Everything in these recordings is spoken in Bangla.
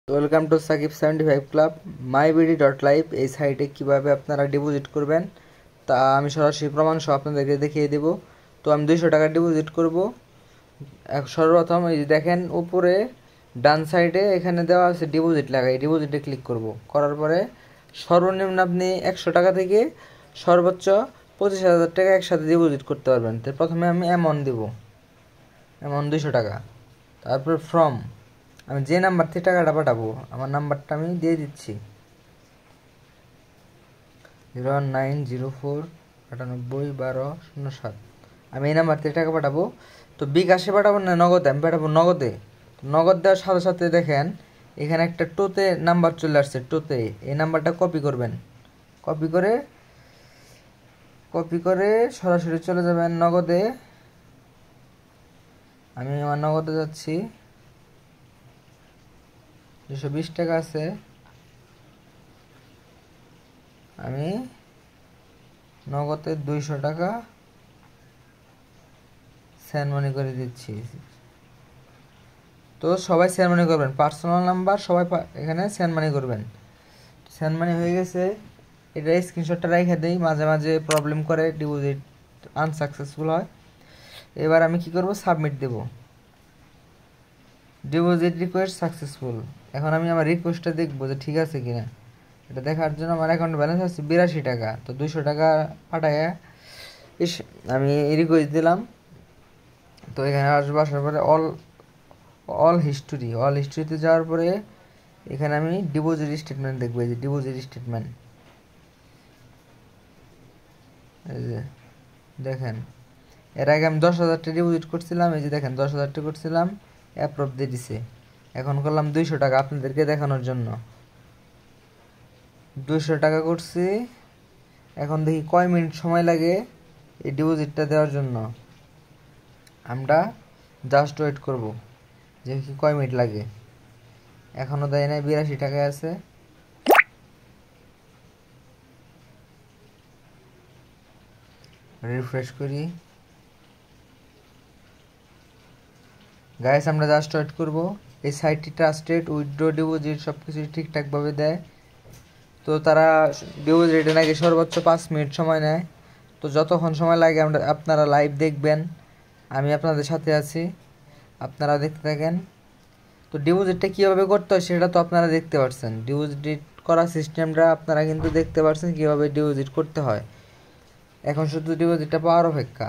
Welcome to Shakib 75 club myBD.live। এই সাইটে কিভাবে আপনারা ডিপোজিট করবেন তা আমি সরাসরি প্রমাণ সহ আপনাদেরকে দেখিয়ে দেব। তো আমি 200 টাকা ডিপোজিট করব। সর্বপ্রথম এই যে দেখেন উপরে ডান সাইডে এখানে দেওয়া আছে ডিপোজিট লেখা, এই ডিপোজিটে ক্লিক করব। করার পরে সর্বনিম্ন আপনি 100 টাকা থেকে সর্বোচ্চ 25,000 টাকা একসাথে ডিপোজিট করতে পারবেন। তো প্রথমে আমি অ্যামাউন্ট দেব, অ্যামাউন্ট 200 টাকা। তারপর ফ্রম, আমি যে নাম্বার থেকে টাকাটা পাঠাবো আমার নাম্বারটা আমি দিয়ে দিচ্ছি 01904981207। আমি এই নাম্বার থেকে টাকা পাঠাবো। তো বিকাশে পাঠাবো না নগদে, আমি পাঠাবো নগদে। নগদ দেওয়ার সাথে সাথে দেখেন এখানে একটা টোতে নাম্বার চলে আসছে, টোতে এই নাম্বারটা কপি করবেন। কপি করে সরাসরি চলে যাবেন নগদে। আমি আমার নগদে যাচ্ছি, 220 টাকা আছে, আমি নগদে 200 টাকা সেন্ড মানি করে দিচ্ছি। তো সবাই সেন্ড মানি করবেন, পার্সোনাল নাম্বার সবাই এখানে সেন্ড মানি করবেন। সেন্ড মানি হয়ে গেছে, এটা স্ক্রিনশটটা রেখে দেই, মাঝে মাঝে প্রবলেম করে, ডিপোজিট আনসাকসেসফুল হয়। এবার আমি কি করব, সাবমিট দেব, ডিপোজিট রিকোয়েস্ট সাকসেসফুল। এখন আমি আমার রিকোয়েস্টটা দেখবো যে ঠিক আছে কিনা। এটা দেখার জন্য আমার অ্যাকাউন্ট ব্যালেন্স আছে 82 টাকা। তো 200 টাকা পাঠায় আমি রিকোয়েস্ট দিলাম। তো এখানে আসার পরে অল হিস্ট্রিতে যাওয়ার পরে এখানে আমি ডিপোজিট স্টেটমেন্ট দেখবো। এই যে ডিপোজিট স্টেটমেন্ট, এই যে দেখেন এর আগে আমি 10,000 টাকা ডিপোজিট করছিলাম, এই যে দেখেন 10,000 টাকা করছিলাম, অ্যাপ্রুভ দিয়ে দিছে। এখন করলাম 200 টাকা আপনাদেরকে দেখানোর জন্য, 200 টাকা করছি। এখন দেখি কয় মিনিট সময় লাগে এই ডিপোজিটটা দেওয়ার জন্য। আমরা জাস্ট ওয়েট করব যে কয় মিনিট লাগে। এখনও দেয় নাই, 82 টাকায় আছে। রিফ্রেশ করি। গাইস আমরা জাস্ট ওয়েট করব। এই সাইটটি ট্রাস্টেড, উইথড্র ডিপোজিট সব কিছু ঠিকঠাকভাবে দেয়। তো তারা ডিপোজিটে নাকি সর্বোচ্চ 5 মিনিট সময় নেয়। তো যতক্ষণ সময় লাগে আপনারা লাইভ দেখবেন, আমি আপনাদের সাথে আছি, আপনারা দেখতে থাকেন। তো ডিপোজিটটা কীভাবে করতে হয় সেটা তো আপনারা দেখতে পাচ্ছেন, ডিপোজিট করার সিস্টেমটা আপনারা কিন্তু দেখতে পাচ্ছেন কীভাবে ডিপোজিট করতে হয়। এখন শুধু ডিপোজিটটা পাওয়ার অপেক্ষা।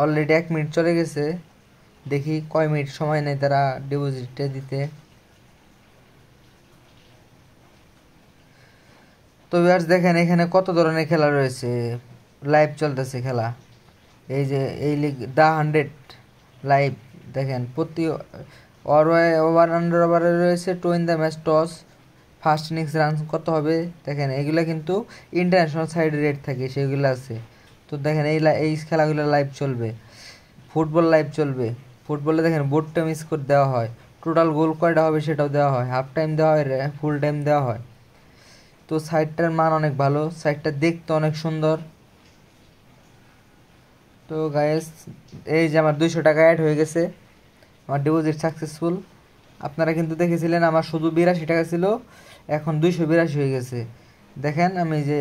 অলরেডি 1 মিনিট চলে গেছে, দেখি কয় মিনিট সময় নেয় তারা ডিপোজিটটা দিতে। তো ভিউয়ার্স দেখেন এখানে কত ধরনের খেলা রয়েছে, লাইভ চলতেছে খেলা। এই যে এই লিগ দা 100 লাইভ দেখেন, প্রতি ওভার আন্ডার ওভারে রয়েছে to in the match toss, first innings run কত হবে দেখেন। এগুলো কিন্তু ইন্টারন্যাশনাল সাইডে রেট থাকে, সেগুলো আছে। তো দেখেন এই খেলাগুলো লাইভ চলবে। ফুটবল লাইভ চলবে, ফুটবলে দেখেন বোর্ডটা মিস করে দেওয়া হয়, টোটাল গোল কয়টা হবে সেটাও দেওয়া হয়, হাফ টাইম দেওয়া হয়, ফুল টাইম দেওয়া হয়। তো সাইটটার মান অনেক ভালো, সাইটটা দেখতে অনেক সুন্দর। তো গাইস এই যে আমার 200 টাকা অ্যাড হয়ে গেছে, আমার ডিপোজিট সাকসেসফুল। আপনারা কিন্তু দেখেছিলেন আমার শুধু 82 টাকা ছিল, এখন 282 হয়ে গেছে। দেখেন আমি যে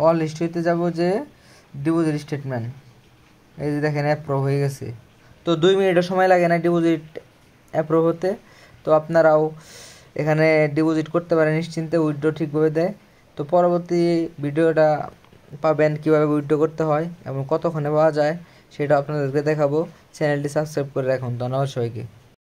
অল হিস্ট্রিতে যাব, যে ডিপোজিট স্টেটমেন্ট, এই যে দেখেন অ্যাপ্রুভ হয়ে গেছে। তো 2 মিনিটও সময় লাগে না ডিপোজিট অ্যাপ্রুভ হতে। তো আপনারাও এখানে ডিপোজিট করতে পারেন নিশ্চিন্তে, উইথড্র ঠিকভাবে দেয়। তো পরবর্তী ভিডিওটা পাবেন কীভাবে উইথড্র করতে হয় এবং কতক্ষণে পাওয়া যায় সেটা আপনাদেরকে দেখাবো। চ্যানেলটি সাবস্ক্রাইব করে রাখুন। ধন্যবাদ সবাইকে।